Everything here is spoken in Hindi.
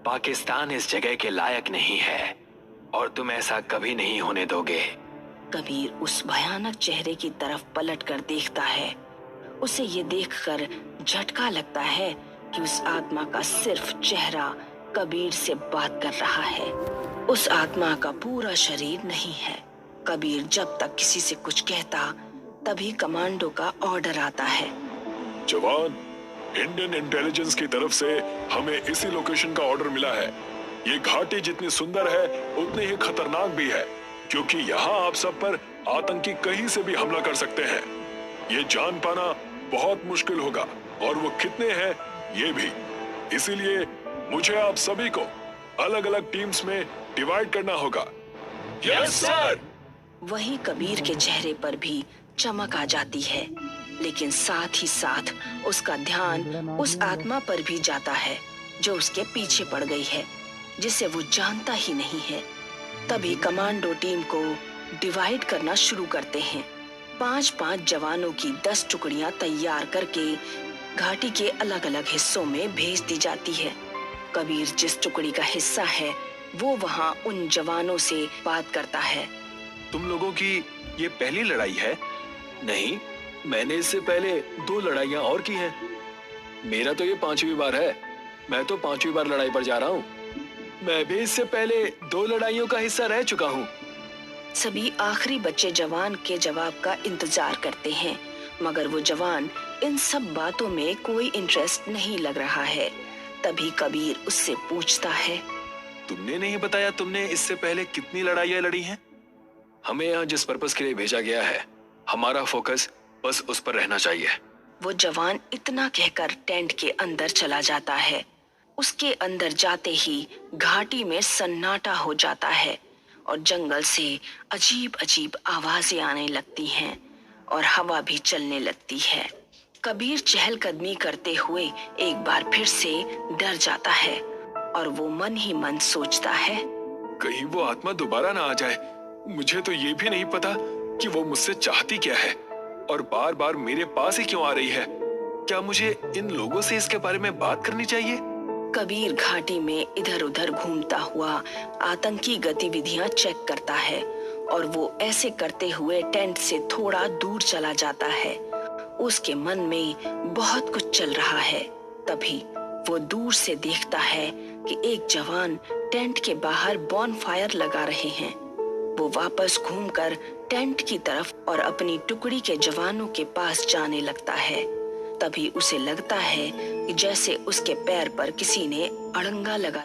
पाकिस्तान इस जगह के लायक नहीं है और तुम ऐसा कभी नहीं होने दोगे। कबीर उस भयानक चेहरे की तरफ पलटकर देखता है। उसे ये देखकर झटका लगता है कि उस आत्मा का सिर्फ चेहरा कबीर से बात कर रहा है। उस आत्मा का पूरा शरीर नहीं है। कबीर जब तक किसी से कुछ कहता तभी कमांडो का ऑर्डर आता है। जवान, इंडियन इंटेलिजेंस की तरफ से हमें इसी लोकेशन का ऑर्डर मिला है। ये घाटी जितनी सुंदर है उतनी ही खतरनाक भी है, क्योंकि यहाँ आप सब पर आतंकी कहीं से भी हमला कर सकते हैं। ये जान पाना बहुत मुश्किल होगा और वो कितने हैं ये भी। इसीलिए मुझे आप सभी को अलग अलग टीम्स में डिवाइड करना होगा। Yes sir. वही कबीर के चेहरे पर भी चमक आ जाती है, लेकिन साथ ही साथ उसका ध्यान उस आत्मा पर भी जाता है जो उसके पीछे पड़ गई है, जिसे वो जानता ही नहीं है। तभी कमांडो टीम को डिवाइड करना शुरू करते हैं। 5-5 जवानों की 10 टुकड़ियां तैयार करके घाटी के अलग अलग हिस्सों में भेज दी जाती है। कबीर जिस टुकड़ी का हिस्सा है वो वहां उन जवानों से बात करता है। तुम लोगों की ये पहली लड़ाई है? नहीं, मैंने इससे पहले 2 लड़ाइयां और की हैं। मेरा तो ये 5वीं बार है। मैं तो 5वीं बार लड़ाई पर जा रहा हूँ। मैं भी इससे पहले 2 लड़ाइयों का हिस्सा रह चुका हूँ। सभी आखिरी बच्चे जवान के जवाब का इंतजार करते हैं, मगर वो जवान इन सब बातों में कोई इंटरेस्ट नहीं लग रहा है। तभी कबीर उससे पूछता है, तुमने नहीं बताया तुमने इससे पहले कितनी लड़ाइयां लड़ी हैं? हमें यहाँ जिस पर्पस के लिए भेजा गया है, हमारा फोकस बस उस पर रहना चाहिए। वो जवान इतना कहकर टेंट के अंदर चला जाता है। उसके अंदर जाते ही घाटी में सन्नाटा हो जाता है और जंगल से अजीब अजीब आवाजें आने लगती हैं और हवा भी चलने लगती है। कबीर चहलकदमी करते हुए एक बार फिर से डर जाता है और वो मन ही मन सोचता है, कहीं वो आत्मा दोबारा ना आ जाए। मुझे तो ये भी नहीं पता कि वो मुझसे चाहती क्या है और बार बार मेरे पास ही क्यों आ रही है। क्या मुझे इन लोगों से इसके बारे में बात करनी चाहिए? कबीर घाटी में इधर उधर घूमता हुआ आतंकी गतिविधियां चेक करता है और वो ऐसे करते हुए टेंट से थोड़ा दूर चला जाता है। उसके मन में बहुत कुछ चल रहा है। तभी वो दूर से देखता है कि एक जवान टेंट के बाहर बॉनफायर लगा रहे हैं। वो वापस घूमकर टेंट की तरफ और अपनी टुकड़ी के जवानों के पास जाने लगता है। तभी उसे लगता है कि जैसे उसके पैर पर किसी ने अड़ंगा लगा